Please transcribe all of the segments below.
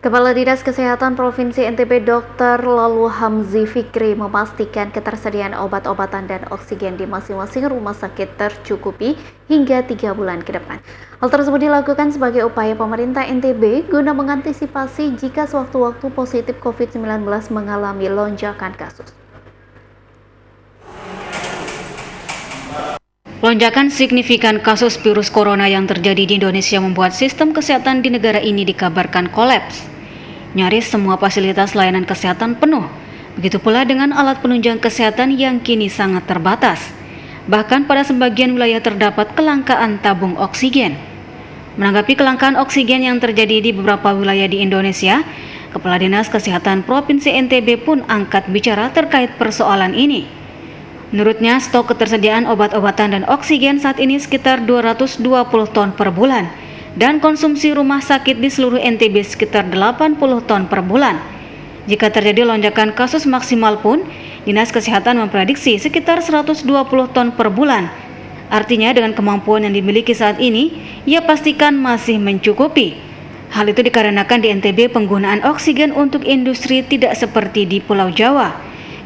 Kepala Dinas Kesehatan Provinsi NTB Dr. Lalu Hamzi Fikri memastikan ketersediaan obat-obatan dan oksigen di masing-masing rumah sakit tercukupi hingga 3 bulan ke depan. Hal tersebut dilakukan sebagai upaya pemerintah NTB guna mengantisipasi jika sewaktu-waktu positif COVID-19 mengalami lonjakan kasus. Lonjakan signifikan kasus virus corona yang terjadi di Indonesia membuat sistem kesehatan di negara ini dikabarkan kolaps. Nyaris semua fasilitas layanan kesehatan penuh, begitu pula dengan alat penunjang kesehatan yang kini sangat terbatas. Bahkan pada sebagian wilayah terdapat kelangkaan tabung oksigen. Menanggapi kelangkaan oksigen yang terjadi di beberapa wilayah di Indonesia, Kepala Dinas Kesehatan Provinsi NTB pun angkat bicara terkait persoalan ini. Menurutnya, stok ketersediaan obat-obatan dan oksigen saat ini sekitar 220 ton per bulan, dan konsumsi rumah sakit di seluruh NTB sekitar 80 ton per bulan. Jika terjadi lonjakan kasus maksimal pun, Dinas Kesehatan memprediksi sekitar 120 ton per bulan. Artinya dengan kemampuan yang dimiliki saat ini, ia pastikan masih mencukupi. Hal itu dikarenakan di NTB penggunaan oksigen untuk industri tidak seperti di Pulau Jawa.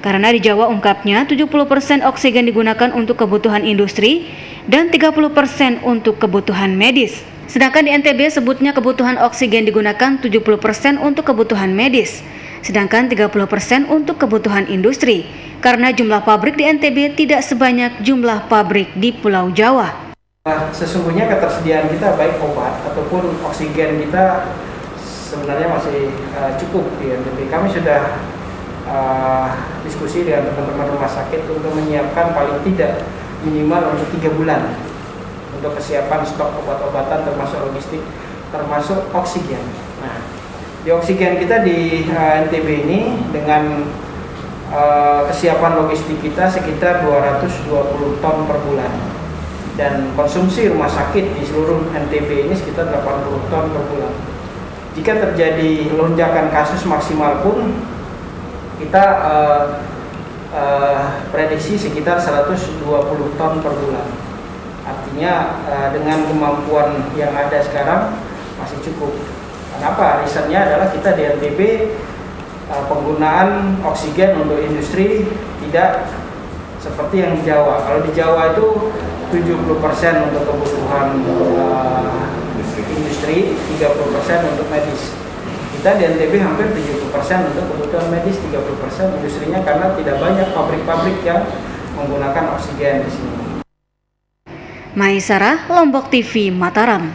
Karena di Jawa ungkapnya 70% oksigen digunakan untuk kebutuhan industri dan 30% untuk kebutuhan medis. Sedangkan di NTB sebutnya kebutuhan oksigen digunakan 70% untuk kebutuhan medis, sedangkan 30% untuk kebutuhan industri, karena jumlah pabrik di NTB tidak sebanyak jumlah pabrik di Pulau Jawa. Sesungguhnya ketersediaan kita baik obat ataupun oksigen kita sebenarnya masih cukup di NTB. Kami sudah diskusi dengan teman-teman rumah sakit untuk menyiapkan paling tidak minimal untuk 3 bulan untuk kesiapan stok obat-obatan termasuk logistik, termasuk oksigen. Nah, di oksigen kita di NTB ini dengan kesiapan logistik kita sekitar 220 ton per bulan, dan konsumsi rumah sakit di seluruh NTB ini sekitar 80 ton per bulan. Jika terjadi lonjakan kasus maksimal pun kita prediksi sekitar 120 ton per bulan. Artinya dengan kemampuan yang ada sekarang masih cukup. Kenapa? Risetnya adalah kita di NTB penggunaan oksigen untuk industri tidak seperti yang di Jawa. Kalau di Jawa itu 70% untuk kebutuhan industri, 30% untuk medis. Kita di NTB hampir 70% untuk kebutuhan medis, 30% industrinya, karena tidak banyak pabrik-pabrik yang menggunakan oksigen di sini. Maisarah, Lombok TV, Mataram.